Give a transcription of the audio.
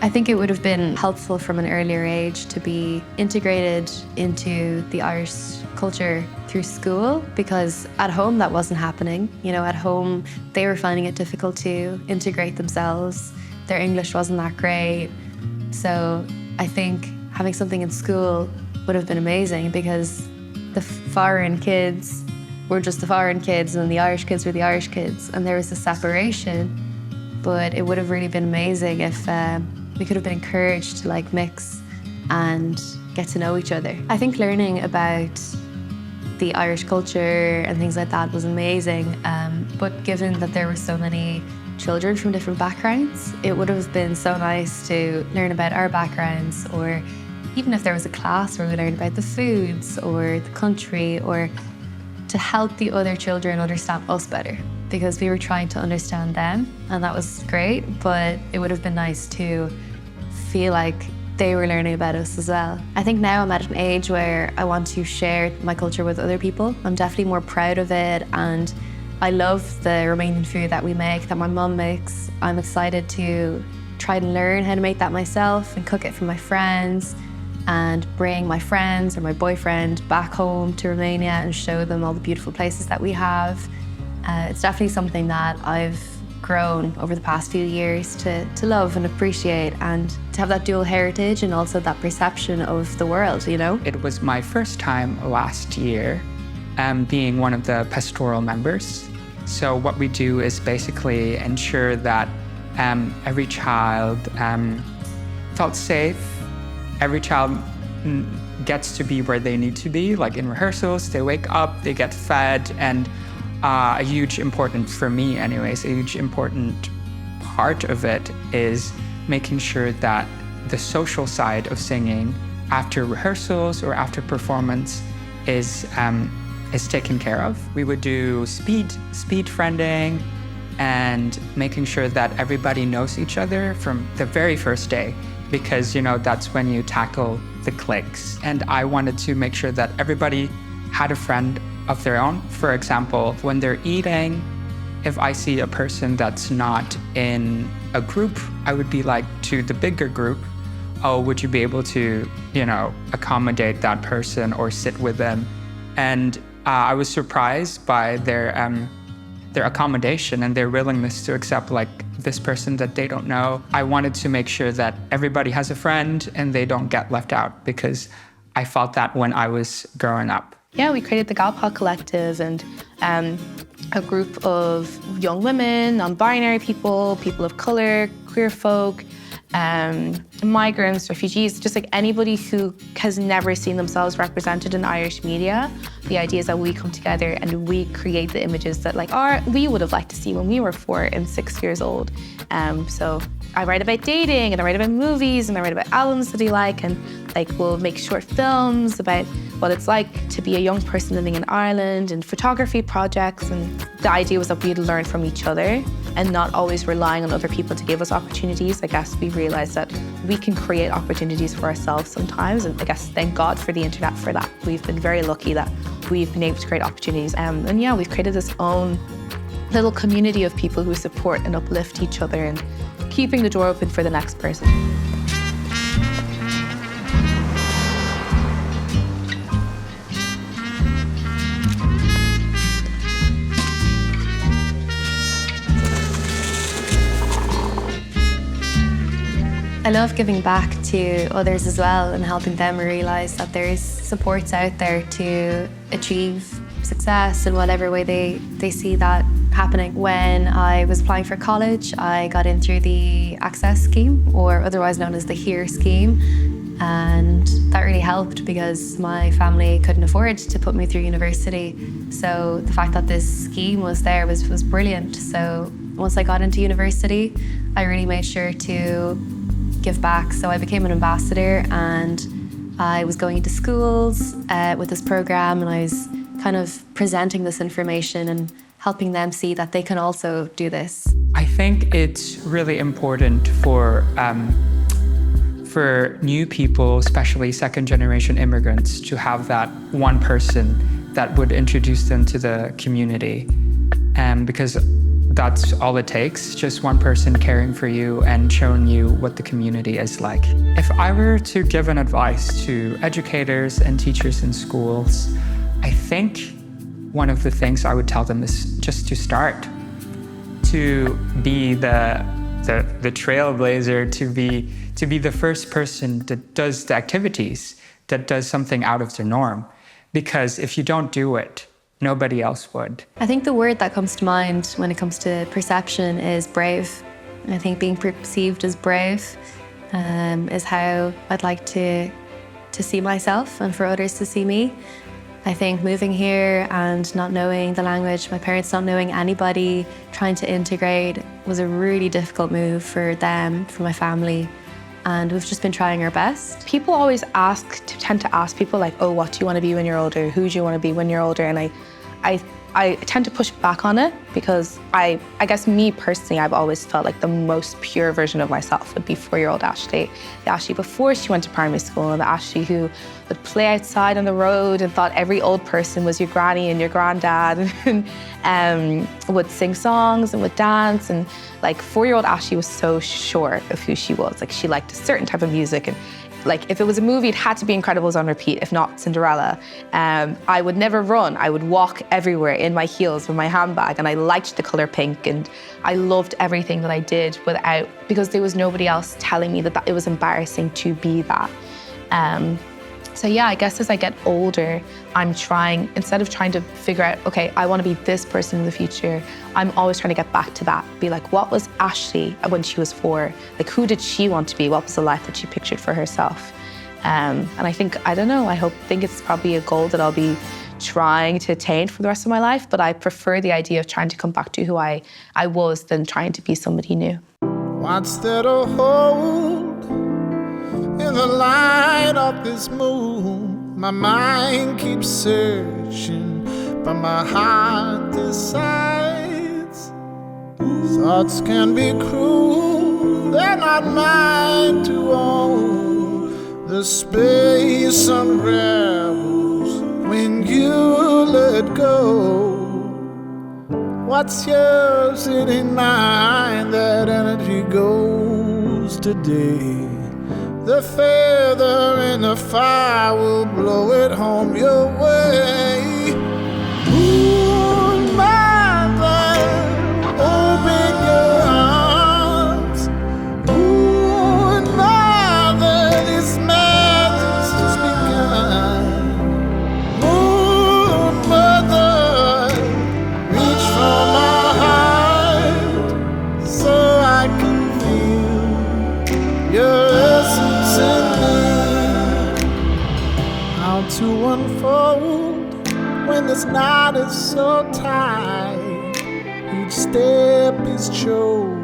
I think it would have been helpful from an earlier age to be integrated into the Irish culture through school, because at home that wasn't happening. You know, at home they were finding it difficult to integrate themselves. Their English wasn't that great. So I think having something in school would have been amazing, because the foreign kids were just the foreign kids and the Irish kids were the Irish kids, and there was a separation. But it would have really been amazing if we could have been encouraged to like mix and get to know each other. I think learning about the Irish culture and things like that was amazing, but given that there were so many children from different backgrounds, it would have been so nice to learn about our backgrounds, or even if there was a class where we learned about the foods or the country, or to help the other children understand us better, because we were trying to understand them, and that was great, but it would have been nice to feel like they were learning about us as well. I think now I'm at an age where I want to share my culture with other people. I'm definitely more proud of it, and I love the Romanian food that we make, that my mum makes. I'm excited to try and learn how to make that myself and cook it for my friends, and bring my friends or my boyfriend back home to Romania and show them all the beautiful places that we have. It's definitely something that I've grown over the past few years to love and appreciate, and to have that dual heritage and also that perception of the world, you know? It was my first time last year being one of the pastoral members. So what we do is basically ensure that every child felt safe. Every child gets to be where they need to be, like in rehearsals, they wake up, they get fed, and a huge important, for me anyways, a huge important part of it is making sure that the social side of singing after rehearsals or after performance is taken care of. We would do speed friending and making sure that everybody knows each other from the very first day, because, you know, that's when you tackle the cliques. And I wanted to make sure that everybody had a friend of their own. For example, when they're eating, if I see a person that's not in a group, I would be like to the bigger group, oh, would you be able to, you know, accommodate that person or sit with them? And I was surprised by their accommodation and their willingness to accept like this person that they don't know. I wanted to make sure that everybody has a friend and they don't get left out, because I felt that when I was growing up. Yeah, we created the Galpod Collective, and a group of young women, non-binary people, people of colour, queer folk, migrants, refugees, just like anybody who has never seen themselves represented in Irish media. The idea is that we come together and we create the images that like we would have liked to see when we were 4 and 6 years old. So I write about dating, and I write about movies, and I write about albums that I like, and like we'll make short films about what it's like to be a young person living in Ireland, and photography projects. And the idea was that we'd learn from each other and not always relying on other people to give us opportunities. I guess we realized that we can create opportunities for ourselves sometimes, and I guess thank God for the internet for that. We've been very lucky that we've been able to create opportunities. And yeah, we've created this own little community of people who support and uplift each other, and keeping the door open for the next person. I love giving back to others as well, and helping them realise that there is supports out there to achieve success in whatever way they see that happening. When I was applying for college, I got in through the Access scheme, or otherwise known as the HERE scheme, and that really helped because my family couldn't afford to put me through university. So the fact that this scheme was there was brilliant. So once I got into university, I really made sure to give back. So I became an ambassador, and I was going into schools with this program, and I was kind of presenting this information and helping them see that they can also do this. I think it's really important for new people, especially second-generation immigrants, to have that one person that would introduce them to the community. Because that's all it takes, just one person caring for you and showing you what the community is like. If I were to give an advice to educators and teachers in schools, I think one of the things I would tell them is just to start, to be the trailblazer, to be the first person that does the activities, that does something out of the norm. Because if you don't do it, nobody else would. I think the word that comes to mind when it comes to perception is brave. I think being perceived as brave is how I'd like to see myself and for others to see me. I think moving here and not knowing the language, my parents not knowing anybody, trying to integrate was a really difficult move for them, for my family. And we've just been trying our best. People always tend to ask people like, oh, what do you want to be when you're older? Who do you want to be when you're older? And I tend to push back on it because I guess me personally, I've always felt like the most pure version of myself would be 4-year-old Ashley. The Ashley before she went to primary school, and the Ashley who would play outside on the road and thought every old person was your granny and your granddad, and would sing songs and would dance. And like 4-year-old Ashley was so sure of who she was. Like she liked a certain type of music, and like if it was a movie, it had to be Incredibles on repeat, if not Cinderella. I would never run. I would walk everywhere in my heels with my handbag, and I liked the color pink, and I loved everything that I did because there was nobody else telling me that it was embarrassing to be that. So yeah, I guess as I get older, I'm trying, instead of trying to figure out, okay, I want to be this person in the future, I'm always trying to get back to that. Be like, what was Ashley when she was 4? Like, who did she want to be? What was the life that she pictured for herself? And I think, I don't know, think it's probably a goal that I'll be trying to attain for the rest of my life, but I prefer the idea of trying to come back to who I was than trying to be somebody new. What's there to hold in the light of this moon? My mind keeps searching, but my heart decides. Thoughts can be cruel, they're not mine to own. The space unravels when you let go. What's yours, it ain't mine, that energy goes today. The feather in the fire will blow it home your way. Moon mother, open your arms. Moon mother, this magic's just begun. Moon mother, reach for my heart so I can feel your how to unfold when this knot is so tight. Each step is chosen.